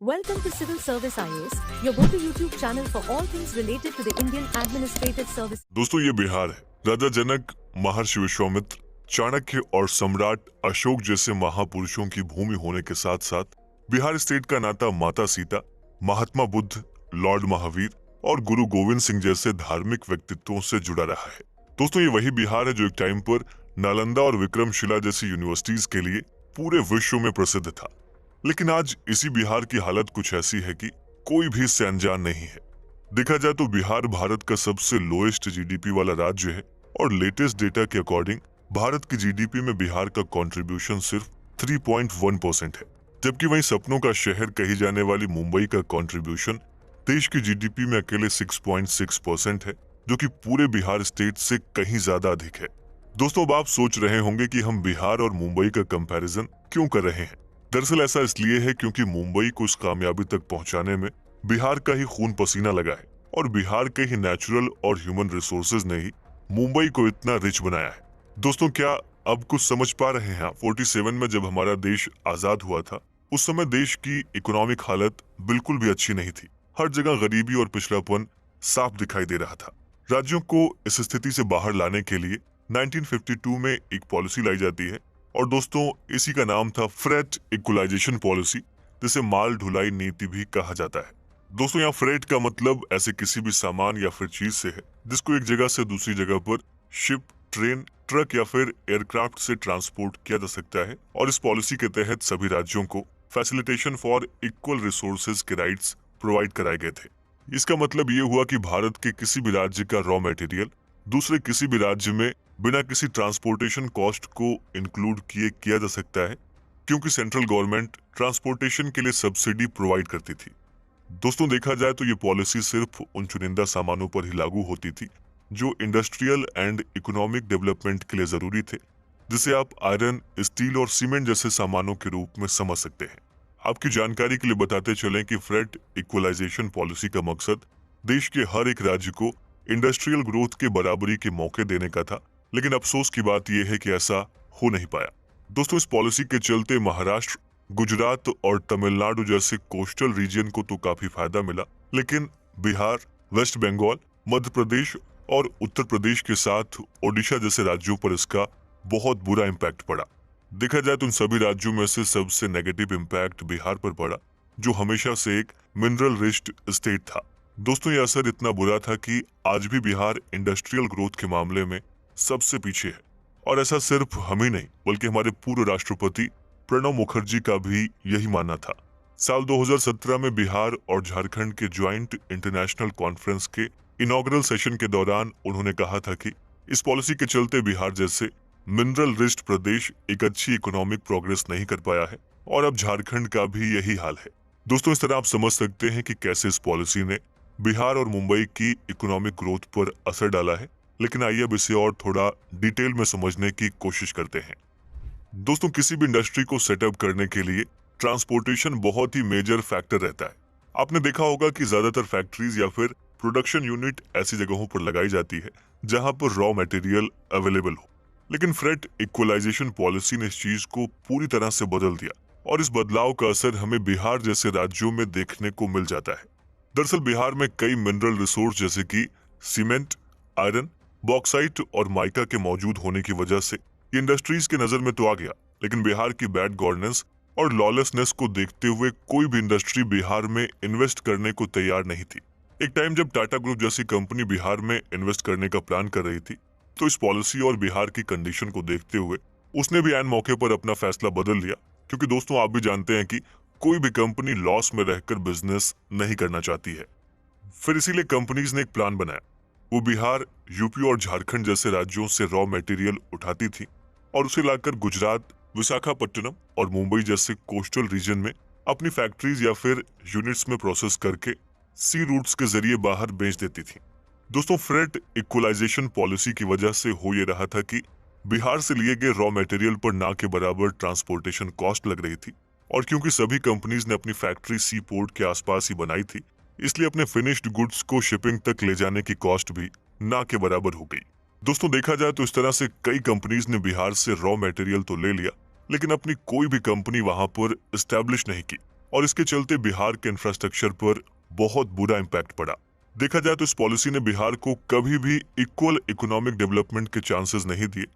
Welcome to Civil Service IAS, your go-to YouTube channel for all things related to the Indian Administrative Service. दोस्तों ये बिहार है। राजा जनक, महर्षि विश्वामित्र, चाणक्य और सम्राट अशोक जैसे महापुरुषों की भूमि होने के साथ साथ बिहार स्टेट का नाता माता सीता, महात्मा बुद्ध, लॉर्ड महावीर और गुरु गोविंद सिंह जैसे धार्मिक व्यक्तित्वों से जुड़ा रहा है। दोस्तों ये वही बिहार है जो एक टाइम पर नालंदा और विक्रमशिला जैसी यूनिवर्सिटीज के लिए पूरे विश्व में प्रसिद्ध था। लेकिन आज इसी बिहार की हालत कुछ ऐसी है कि कोई भी इससे अनजान नहीं है। देखा जाए तो बिहार भारत का सबसे लोएस्ट जीडीपी वाला राज्य है और लेटेस्ट डेटा के अकॉर्डिंग भारत की जीडीपी में बिहार का कंट्रीब्यूशन सिर्फ 3.1% है, जबकि वहीं सपनों का शहर कही जाने वाली मुंबई का कंट्रीब्यूशन देश की जीडीपी में अकेले 6.6% है, जो कि पूरे बिहार स्टेट से कहीं ज्यादा अधिक है। दोस्तों अब आप सोच रहे होंगे कि हम बिहार और मुंबई का कंपैरिजन क्यों कर रहे हैं। दरअसल ऐसा इसलिए है क्योंकि मुंबई को इस कामयाबी तक पहुंचाने में बिहार का ही खून पसीना लगा है और बिहार के ही नेचुरल और ह्यूमन रिसोर्सेज ने ही मुंबई को इतना रिच बनाया है। दोस्तों क्या अब कुछ समझ पा रहे हैं? 47 में जब हमारा देश आजाद हुआ था उस समय देश की इकोनॉमिक हालत बिल्कुल भी अच्छी नहीं थी। हर जगह गरीबी और पिछड़ापन साफ दिखाई दे रहा था। राज्यों को इस स्थिति से बाहर लाने के लिए 1952 में एक पॉलिसी लाई जाती है और दोस्तों इसी का नाम था फ्रेट इक्वलाइजेशन पॉलिसी, जिसे माल ढुलाई नीति भी कहा जाता है। दोस्तों यहाँ फ्रेट का मतलब ऐसे किसी भी सामान या फिर चीज से है जिसको एक जगह से दूसरी जगह पर शिप, ट्रेन, ट्रक या फिर एयरक्राफ्ट से ट्रांसपोर्ट किया जा सकता है। और इस पॉलिसी के तहत सभी राज्यों को फैसिलिटेशन फॉर इक्वल रिसोर्सेज के राइट्स प्रोवाइड कराए गए थे। इसका मतलब ये हुआ कि भारत के किसी भी राज्य का रॉ मटेरियल दूसरे किसी भी राज्य में बिना किसी ट्रांसपोर्टेशन कॉस्ट को इंक्लूड किए किया जा सकता है, क्योंकि सेंट्रल गवर्नमेंट ट्रांसपोर्टेशन के लिए सब्सिडी प्रोवाइड करती थी। दोस्तों देखा जाए तो ये पॉलिसी सिर्फ उन चुनिंदा सामानों पर ही लागू होती थी जो इंडस्ट्रियल एंड इकोनॉमिक डेवलपमेंट के लिए जरूरी थे, जिसे आप आयरन, स्टील और सीमेंट जैसे सामानों के रूप में समझ सकते हैं। आपकी जानकारी के लिए बताते चलें कि फ्रेट इक्वलाइजेशन पॉलिसी का मकसद देश के हर एक राज्य को इंडस्ट्रियल ग्रोथ के बराबरी के मौके देने का था, लेकिन अफसोस की बात यह है कि ऐसा हो नहीं पाया। दोस्तों इस पॉलिसी के चलते महाराष्ट्र, गुजरात और तमिलनाडु जैसे कोस्टल रीजन को तो काफी फायदा मिला, लेकिन बिहार, वेस्ट बंगाल, मध्य प्रदेश और उत्तर प्रदेश के साथ ओडिशा जैसे राज्यों पर इसका बहुत बुरा इम्पैक्ट पड़ा। देखा जाए तो उन सभी राज्यों में से सबसे नेगेटिव इम्पैक्ट बिहार पर पड़ा, जो हमेशा से एक मिनरल रिच स्टेट था। दोस्तों ये असर इतना बुरा था कि आज भी बिहार इंडस्ट्रियल ग्रोथ के मामले में सबसे पीछे है। और ऐसा सिर्फ हम ही नहीं बल्कि हमारे पूर्व राष्ट्रपति प्रणब मुखर्जी का भी यही मानना था। साल 2017 में बिहार और झारखंड के ज्वाइंट इंटरनेशनल कॉन्फ्रेंस के इनॉग्रल सेशन के दौरान उन्होंने कहा था कि इस पॉलिसी के चलते बिहार जैसे मिनरल रिच प्रदेश एक अच्छी इकोनॉमिक प्रोग्रेस नहीं कर पाया है और अब झारखंड का भी यही हाल है। दोस्तों इस तरह आप समझ सकते हैं कि कैसे इस पॉलिसी ने बिहार और मुंबई की इकोनॉमिक ग्रोथ पर असर डाला है। लेकिन आइए अब इसे और थोड़ा डिटेल में समझने की कोशिश करते हैं। दोस्तों किसी भी इंडस्ट्री को सेटअप करने के लिए ट्रांसपोर्टेशन बहुत ही मेजर फैक्टर रहता है। आपने देखा होगा कि ज्यादातर फैक्ट्रीज या फिर प्रोडक्शन यूनिट ऐसी जगहों पर लगाई जाती है जहां पर रॉ मटेरियल अवेलेबल हो। लेकिन फ्रेट इक्वलाइजेशन पॉलिसी ने इस चीज को पूरी तरह से बदल दिया और इस बदलाव का असर हमें बिहार जैसे राज्यों में देखने को मिल जाता है। दरअसल बिहार में कई मिनरल रिसोर्स जैसे कि सीमेंट, आयरन, बॉक्साइट और माइका के मौजूद होने की वजह से ये इंडस्ट्रीज के नजर में तो आ गया, लेकिन बिहार की बैड गवर्नेंस और लॉलेसनेस को देखते हुए कोई भी इंडस्ट्री बिहार में इन्वेस्ट करने को तैयार नहीं थी। एक टाइम जब टाटा ग्रुप जैसी कंपनी बिहार में इन्वेस्ट करने का प्लान कर रही थी तो इस पॉलिसी और बिहार की कंडीशन को देखते हुए उसने भी ऐन मौके पर अपना फैसला बदल लिया, क्योंकि दोस्तों आप भी जानते हैं कि कोई भी कंपनी लॉस में रहकर बिजनेस नहीं करना चाहती है। फिर इसीलिए कंपनीज ने एक प्लान बनाया। वो बिहार, यूपी और झारखंड जैसे राज्यों से रॉ मटेरियल उठाती थी और उसे लाकर गुजरात, विशाखापट्टनम और मुंबई जैसे कोस्टल रीजन में अपनी फैक्ट्रीज या फिर यूनिट्स में प्रोसेस करके सी रूट्स के जरिए बाहर बेच देती थी। दोस्तों फ्रेट इक्वलाइजेशन पॉलिसी की वजह से हो ये रहा था कि बिहार से लिए गए रॉ मटेरियल पर ना के बराबर ट्रांसपोर्टेशन कॉस्ट लग रही थी, और क्योंकि सभी कंपनीज ने अपनी फैक्ट्री सी पोर्ट के आसपास ही बनाई थी, इसलिए अपने फिनिश्ड गुड्स को शिपिंग तक ले जाने की कॉस्ट भी ना के बराबर हो गई। दोस्तों देखा जाए तो इस तरह से कई कंपनीज ने बिहार से रॉ मटेरियल तो ले लिया, लेकिन अपनी कोई भी कंपनी वहां पर एस्टैब्लिश नहीं की। और इसके चलते बिहार के इंफ्रास्ट्रक्चर पर बहुत बुरा इम्पैक्ट पड़ा। देखा जाए तो इस पॉलिसी ने बिहार को कभी भी इक्वल इकोनॉमिक डेवलपमेंट के चांसेस नहीं दिए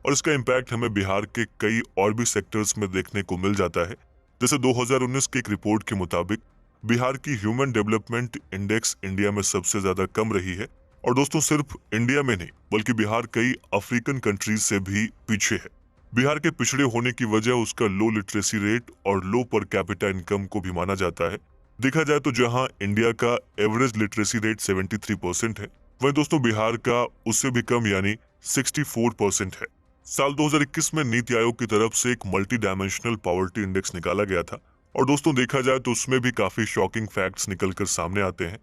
और इसका इम्पैक्ट हमें बिहार के कई और भी सेक्टर्स में देखने को मिल जाता है। जैसे 2019 की एक रिपोर्ट के मुताबिक बिहार की ह्यूमन डेवलपमेंट इंडेक्स इंडिया में सबसे ज्यादा कम रही है और दोस्तों सिर्फ इंडिया में नहीं बल्कि बिहार कई अफ्रीकन कंट्रीज से भी पीछे है। बिहार के पिछड़े होने की वजह उसका लो लिटरेसी रेट और लो पर कैपिटा इनकम को भी माना जाता है। देखा जाए तो जहां इंडिया का एवरेज लिटरेसी रेट 73% है, वहीं दोस्तों बिहार का उससे भी कम यानी 64% है। साल 2021 में नीति आयोग की तरफ से एक मल्टी डायमेंशनल पॉवर्टी इंडेक्स निकाला गया था और दोस्तों देखा जाए तो उसमें भी काफी शॉकिंग फैक्ट्स निकलकर सामने आते हैं।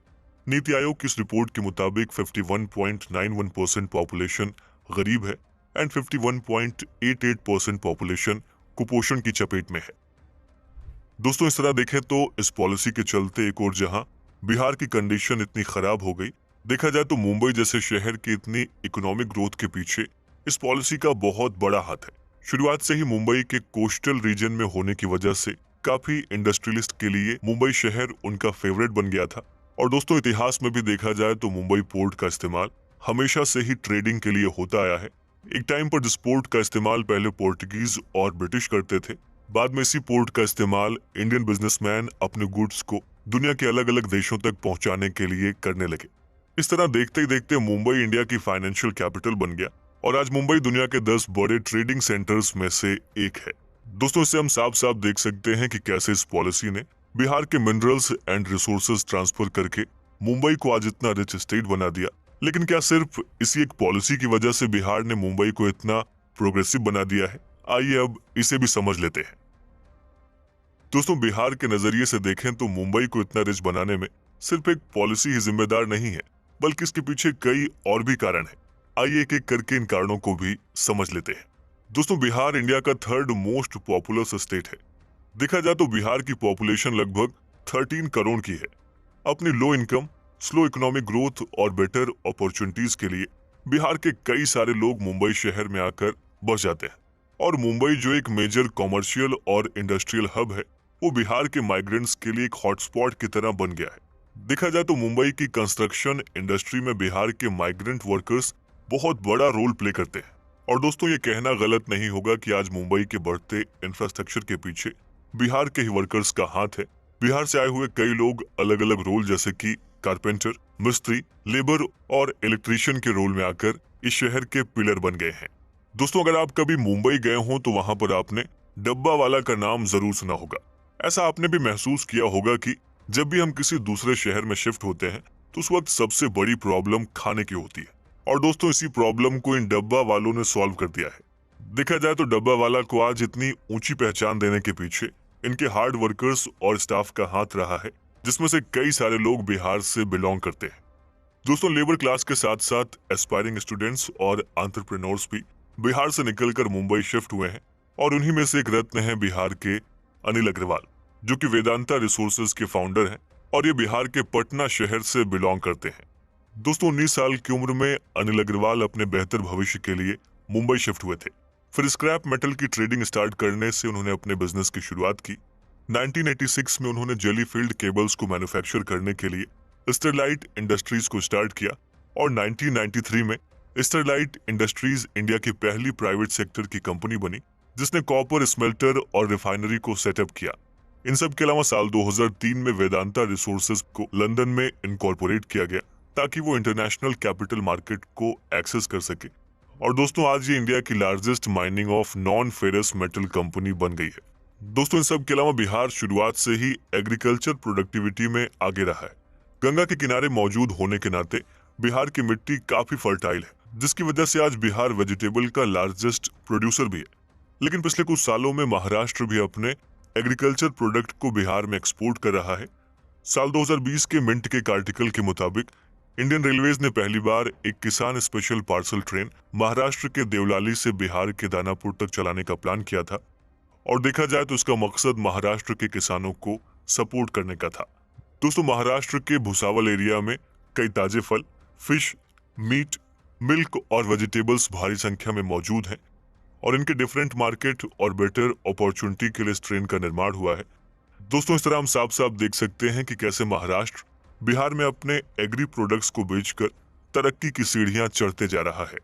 नीति आयोग की इस रिपोर्ट के मुताबिक 51.91% पॉपुलेशन गरीब है एंड 51.88% पॉपुलेशन कुपोषण की चपेट में है। दोस्तों इस तरह देखें तो इस पॉलिसी के चलते एक और जहां बिहार की कंडीशन इतनी खराब हो गई, देखा जाए तो मुंबई जैसे शहर की इतनी इकोनॉमिक ग्रोथ के पीछे इस पॉलिसी का बहुत बड़ा हाथ है। शुरुआत से ही मुंबई के कोस्टल रीजन में होने की वजह से काफी इंडस्ट्रियलिस्ट के लिए मुंबई शहर उनका फेवरेट बन गया था और दोस्तों इतिहास में भी देखा जाए तो मुंबई पोर्ट का इस्तेमाल हमेशा से ही ट्रेडिंग के लिए होता आया है। एक टाइम पर जिस पोर्ट का इस्तेमाल पहले पोर्टुगीज और ब्रिटिश करते थे, बाद में इसी पोर्ट का इस्तेमाल इंडियन बिजनेसमैन अपने गुड्स को दुनिया के अलग अलग देशों तक पहुंचाने के लिए करने लगे। इस तरह देखते ही देखते मुंबई इंडिया की फाइनेंशियल कैपिटल बन गया और आज मुंबई दुनिया के 10 बड़े ट्रेडिंग सेंटर्स में से एक है। दोस्तों इससे हम साफ साफ देख सकते हैं कि कैसे इस पॉलिसी ने बिहार के मिनरल्स एंड रिसोर्सेज ट्रांसफर करके मुंबई को आज इतना रिच स्टेट बना दिया। लेकिन क्या सिर्फ इसी एक पॉलिसी की वजह से बिहार ने मुंबई को इतना प्रोग्रेसिव बना दिया है? आइए अब इसे भी समझ लेते हैं। दोस्तों बिहार के नजरिए से देखें तो मुंबई को इतना रिच बनाने में सिर्फ एक पॉलिसी ही जिम्मेदार नहीं है, बल्कि इसके पीछे कई और भी कारण है। आइए एक एक करके इन कारणों को भी समझ लेते हैं। दोस्तों बिहार इंडिया का 3rd मोस्ट पॉपुलस स्टेट है। देखा जाए तो बिहार की पॉपुलेशन लगभग 13 करोड़ की है। अपनी low income, slow economic growth और बेटर अपॉर्चुनिटीज के लिए बिहार के कई सारे लोग मुंबई शहर में आकर बस जाते हैं और मुंबई जो एक मेजर कॉमर्शियल और इंडस्ट्रियल हब है, वो बिहार के माइग्रेंट्स के लिए एक हॉटस्पॉट की तरह बन गया है। देखा जाए तो मुंबई की कंस्ट्रक्शन इंडस्ट्री में बिहार के माइग्रेंट वर्कर्स बहुत बड़ा रोल प्ले करते हैं और दोस्तों ये कहना गलत नहीं होगा कि आज मुंबई के बढ़ते इंफ्रास्ट्रक्चर के पीछे बिहार के ही वर्कर्स का हाथ है। बिहार से आए हुए कई लोग अलग अलग रोल जैसे कि कारपेंटर, मिस्त्री, लेबर और इलेक्ट्रीशियन के रोल में आकर इस शहर के पिलर बन गए हैं। दोस्तों अगर आप कभी मुंबई गए हो तो वहां पर आपने डब्बा वाला का नाम जरूर सुना होगा। ऐसा आपने भी महसूस किया होगा कि जब भी हम किसी दूसरे शहर में शिफ्ट होते हैं तो उस वक्त सबसे बड़ी प्रॉब्लम खाने की होती है और दोस्तों इसी प्रॉब्लम को इन डब्बा वालों ने सॉल्व कर दिया है। देखा जाए तो डब्बा वाला को आज इतनी ऊंची पहचान देने के पीछे इनके हार्ड वर्कर्स और स्टाफ का हाथ रहा है, जिसमें से कई सारे लोग बिहार से बिलोंग करते हैं। दोस्तों लेबर क्लास के साथ साथ एस्पायरिंग स्टूडेंट्स और एंटरप्रेन्योर्स भी बिहार से निकलकर मुंबई शिफ्ट हुए हैं और उन्हीं में से एक रत्न है बिहार के अनिल अग्रवाल, जो कि वेदांता रिसोर्सेज के फाउंडर हैं और ये बिहार के पटना शहर से बिलोंग करते हैं। दोस्तों 19 साल की उम्र में अनिल अग्रवाल अपने बेहतर भविष्य के लिए मुंबई शिफ्ट हुए थे। फिर स्क्रैप मेटल की ट्रेडिंग स्टार्ट करने से उन्होंने अपने बिजनेस की शुरुआत की। 1986 में उन्होंने जेलीफील्ड केबल्स को मैन्युफैक्चर करने के लिए स्टरलाइट इंडस्ट्रीज को स्टार्ट किया और 1993 में स्टरलाइट इंडस्ट्रीज इंडिया की पहली प्राइवेट सेक्टर की कंपनी बनी, जिसने कॉपर स्मेल्टर और रिफाइनरी को सेटअप किया। इन सब के अलावा साल 2003 में वेदांता रिसोर्सेज को लंदन में इनकॉर्पोरेट किया गया ताकि वो इंटरनेशनल कैपिटल मार्केट को एक्सेस कर सके और दोस्तों आज ये इंडिया की largest mining of non ferrous metal company बन गई है। दोस्तों इन सब के अलावा बिहार शुरुआत से ही एग्रीकल्चर प्रोडक्टिविटी में आगे रहा है। गंगा के किनारे मौजूद होने के नाते बिहार की मिट्टी काफी फर्टाइल है, जिसकी वजह से आज बिहार वेजिटेबल का लार्जेस्ट प्रोड्यूसर भी है। लेकिन पिछले कुछ सालों में महाराष्ट्र भी अपने एग्रीकल्चर प्रोडक्ट को बिहार में एक्सपोर्ट कर रहा है। साल 2020 के मिंट के एक आर्टिकल के मुताबिक इंडियन रेलवेज ने पहली बार एक किसान स्पेशल पार्सल ट्रेन महाराष्ट्र के देवलाली से बिहार के दानापुर तक चलाने का प्लान किया था और देखा जाए तो इसका मकसद महाराष्ट्र के किसानों को सपोर्ट करने का था। दोस्तों महाराष्ट्र के भुसावल एरिया में कई ताजे फल, फिश, मीट, मिल्क और वेजिटेबल्स भारी संख्या में मौजूद हैं और इनके डिफरेंट मार्केट और बेटर अपॉर्चुनिटी के लिए इस ट्रेन का निर्माण हुआ है। दोस्तों इस तरह हम साफ साफ देख सकते हैं कि कैसे महाराष्ट्र बिहार में अपने एग्री प्रोडक्ट्स को बेचकर तरक्की की सीढ़ियां चढ़ते जा रहा है।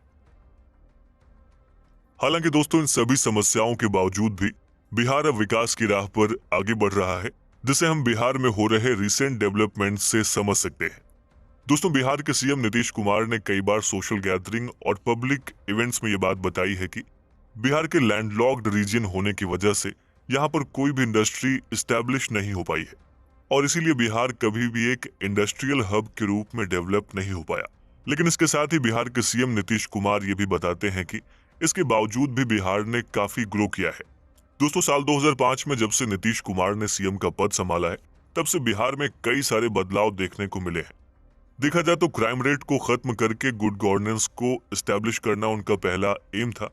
हालांकि दोस्तों इन सभी समस्याओं के बावजूद भी बिहार अब विकास की राह पर आगे बढ़ रहा है, जिसे हम बिहार में हो रहे रिसेंट डेवलपमेंट से समझ सकते हैं। दोस्तों बिहार के सीएम नीतीश कुमार ने कई बार सोशल गैदरिंग और पब्लिक इवेंट्स में ये बात बताई है कि बिहार के लैंडलॉक्ड रीजन होने की वजह से यहाँ पर कोई भी इंडस्ट्री इस्टेब्लिश नहीं हो पाई है और इसीलिए बिहार कभी भी एक इंडस्ट्रियल हब के रूप में डेवलप नहीं हो पाया। लेकिन इसके साथ ही बिहार के सीएम नीतीश कुमार ये भी बताते हैं कि इसके बावजूद भी बिहार ने काफी ग्रो किया है। दोस्तों साल 2005 में जब से नीतीश कुमार ने सीएम का पद संभाला है, तब से बिहार में कई सारे बदलाव देखने को मिले हैं। देखा जाए तो क्राइम रेट को खत्म करके गुड गवर्नेंस को एस्टेब्लिश करना उनका पहला एम था।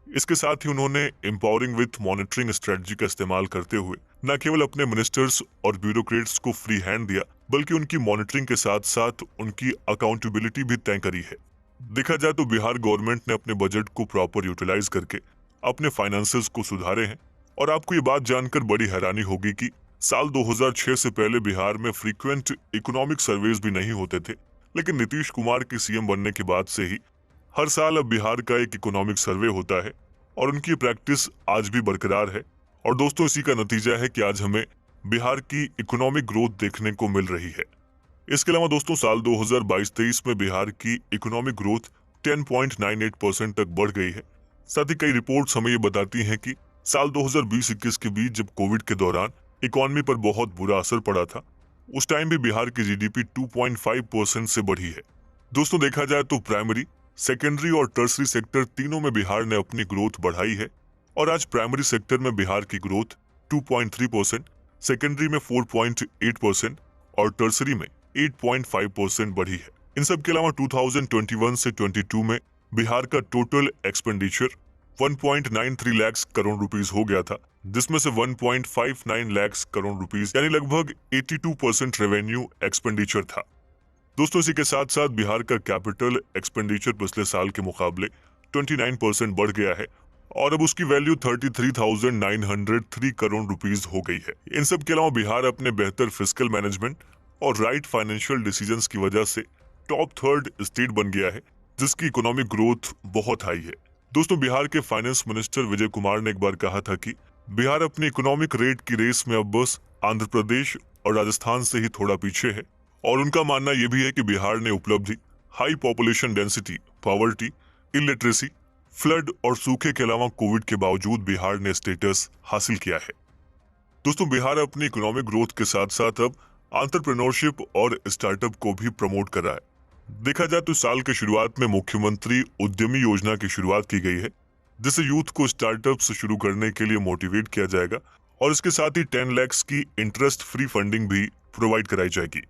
इसके साथ ही उन्होंने एम्पावरिंग विथ मॉनिटरिंग स्ट्रेटजी का इस्तेमाल करते हुए न केवल अपने मिनिस्टर्स और ब्यूरोक्रेट्स को फ्री हैंड दिया, बल्कि उनकी मॉनिटरिंग के साथ साथ उनकी अकाउंटेबिलिटी भी तय करी है। देखा जाए तो बिहार गवर्नमेंट ने अपने बजट को प्रॉपर यूटिलाइज करके अपने फाइनेंसेस को सुधारे हैं। और आपको ये बात जानकर बड़ी हैरानी होगी कि साल 2006 से पहले बिहार में फ्रीक्वेंट इकोनॉमिक सर्वेज भी नहीं होते थे, लेकिन नीतीश कुमार के सीएम बनने के बाद से ही हर साल अब बिहार का एक इकोनॉमिक सर्वे होता है और उनकी प्रैक्टिस आज भी बरकरार है। और दोस्तों इसी का नतीजा है कि आज हमें बिहार की इकोनॉमिक ग्रोथ देखने को मिल रही है। इसके अलावा दोस्तों साल 2022-23 में बिहार की इकोनॉमिक ग्रोथ 10.98% तक बढ़ गई है। साथ ही कई रिपोर्ट्स हमें ये बताती हैं कि साल 2020-21 के बीच जब कोविड के दौरान इकोनॉमी पर बहुत बुरा असर पड़ा था, उस टाइम भी बिहार की जीडीपी 2.5% से बढ़ी है। दोस्तों देखा जाए तो प्राइमरी, सेकेंडरी और टर्सरी सेक्टर तीनों में बिहार ने अपनी ग्रोथ बढ़ाई है और आज प्राइमरी सेक्टर में बिहार की ग्रोथ 2.3%, सेकेंडरी में 4.8% और टर्सरी में 8.5% बढ़ी है। इन सब के अलावा 2021 से 22 में बिहार का total expenditure 1.93 lakh crore rupees हो गया था, जिसमें से 1.59 लाख करोड़ रुपीस यानी लगभग 82% रेवेन्यू एक्सपेंडिचर था। दोस्तों इसी के साथ साथ बिहार का कैपिटल एक्सपेंडिचर पिछले साल के मुकाबले 29% बढ़ गया है और अब उसकी वैल्यू 33,903 करोड़ रुपीस हो गई है। इन सब के अलावा बिहार अपने बेहतर फिस्कल मैनेजमेंट और राइट फाइनेंशियल डिसीजंस की वजह से टॉप थर्ड स्टेट बन गया है, जिसकी इकोनॉमिक ग्रोथ बहुत हाई है। दोस्तों बिहार के फाइनेंस मिनिस्टर विजय कुमार ने एक बार कहा था कि बिहार अपनी इकोनॉमिक रेट की रेस में अब बस आंध्र प्रदेश और राजस्थान से ही थोड़ा पीछे है और उनका मानना यह भी है कि बिहार ने उपलब्धि high population density, poverty, illiteracy, flood और सूखे के अलावा कोविड के बावजूद बिहार ने स्टेटस हासिल किया है। दोस्तों बिहार अपनी इकोनॉमिक ग्रोथ के साथ साथ अब एंटरप्रेन्योरशिप और स्टार्टअप को भी प्रमोट कर रहा है। देखा जाए तो साल के शुरुआत में मुख्यमंत्री उद्यमी योजना की शुरुआत की गई है, जिससे यूथ को स्टार्टअप से शुरू करने के लिए मोटिवेट किया जाएगा और इसके साथ ही 10 लाख की इंटरेस्ट फ्री फंडिंग भी प्रोवाइड कराई जाएगी।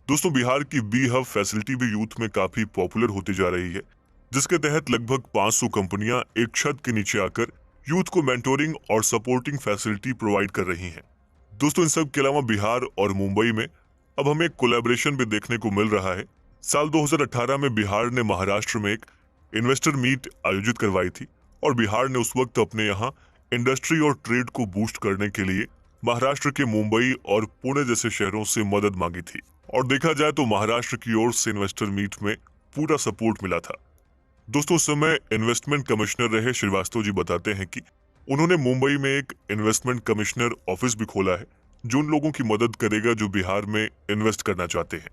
दोस्तों बिहार की बी हब फैसिलिटी भी यूथ में काफी पॉपुलर होती जा रही है, जिसके तहत लगभग 500 कंपनियां एक छत के नीचे आकर यूथ को मेंटोरिंग और सपोर्टिंग फैसिलिटी प्रोवाइड कर रही हैं। दोस्तों इन सब के अलावा बिहार और मुंबई में अब हमें कोलैबोरेशन भी देखने को मिल रहा है। साल 2018 में बिहार ने महाराष्ट्र में एक इन्वेस्टर मीट आयोजित करवाई थी और बिहार ने उस वक्त अपने यहाँ इंडस्ट्री और ट्रेड को बूस्ट करने के लिए महाराष्ट्र के मुंबई और पुणे जैसे शहरों से मदद मांगी थी और देखा जाए तो महाराष्ट्र की ओर से इन्वेस्टर मीट में पूरा सपोर्ट मिला था। दोस्तों उस समय इन्वेस्टमेंट कमिश्नर रहे श्रीवास्तव जी बताते हैं कि उन्होंने मुंबई में एक इन्वेस्टमेंट कमिश्नर ऑफिस भी खोला है, जो उन लोगों की मदद करेगा जो बिहार में इन्वेस्ट करना चाहते हैं।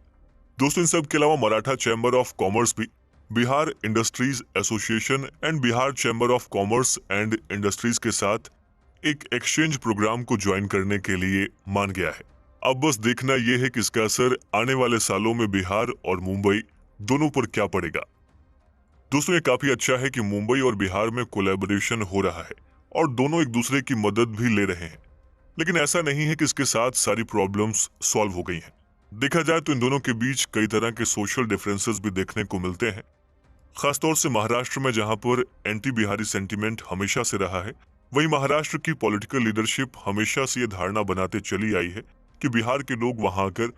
दोस्तों इन सब के अलावा मराठा चैम्बर ऑफ कॉमर्स भी Bihar industries association and Bihar chamber of commerce and industries के साथ एक एक्सचेंज प्रोग्राम को ज्वाइन करने के लिए मान गया है। अब बस देखना यह है कि इसका असर आने वाले सालों में बिहार और मुंबई दोनों पर क्या पड़ेगा। दोस्तों ये काफी अच्छा है कि मुंबई और बिहार में कोलैबोरेशन हो रहा है और दोनों एक दूसरे की मदद भी ले रहे हैं, लेकिन ऐसा नहीं है कि इसके साथ सारी प्रॉब्लम्स सॉल्व हो गई हैं। देखा जाए तो इन दोनों के बीच कई तरह के सोशल डिफरेंसेस भी देखने को मिलते हैं, खासतौर से महाराष्ट्र में जहां पर एंटी बिहारी सेंटीमेंट हमेशा से रहा है, वहीं महाराष्ट्र की पॉलिटिकल लीडरशिप हमेशा से ये धारणा बनाते चली आई है कि बिहार के लोग वहां आकर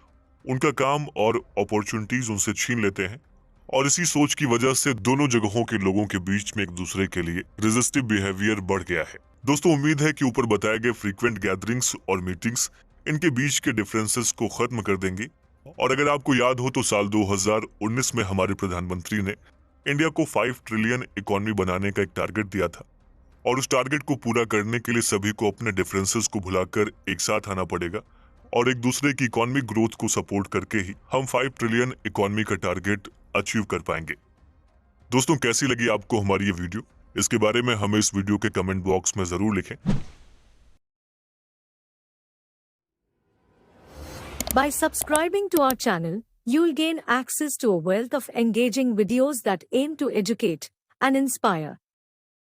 उनका काम और अपॉर्चुनिटीज उनसे छीन लेते हैं और इसी सोच की वजह से दोनों जगहों के लोगों के बीच में एक दूसरे के लिए रेजिस्टिव बिहेवियर बढ़ गया है। दोस्तों उम्मीद है कि ऊपर बताए गए फ्रीक्वेंट गैदरिंग्स और मीटिंग्स इनके बीच के डिफरेंसेस को खत्म कर देंगी। और अगर आपको याद हो तो साल 2019 में हमारे प्रधानमंत्री ने इंडिया को 5 ट्रिलियन इकोनॉमी बनाने का एक टारगेट दिया था, और उस टारगेट को पूरा करने के लिए सभी को अपने डिफरेंसेस को भुलाकर एक साथ आना पड़ेगा और एक दूसरे की इकोनॉमिक ग्रोथ को सपोर्ट करके ही हम 5 ट्रिलियन इकोनॉमी का टारगेट अचीव कर पाएंगे। दोस्तों, कैसी लगी आपको हमारी ये वीडियो? इसके बारे में हमें इस वीडियो के कमेंट बॉक्स में जरूर लिखें। By subscribing to our channel, you'll gain access to a wealth of engaging videos that aim to educate and inspire.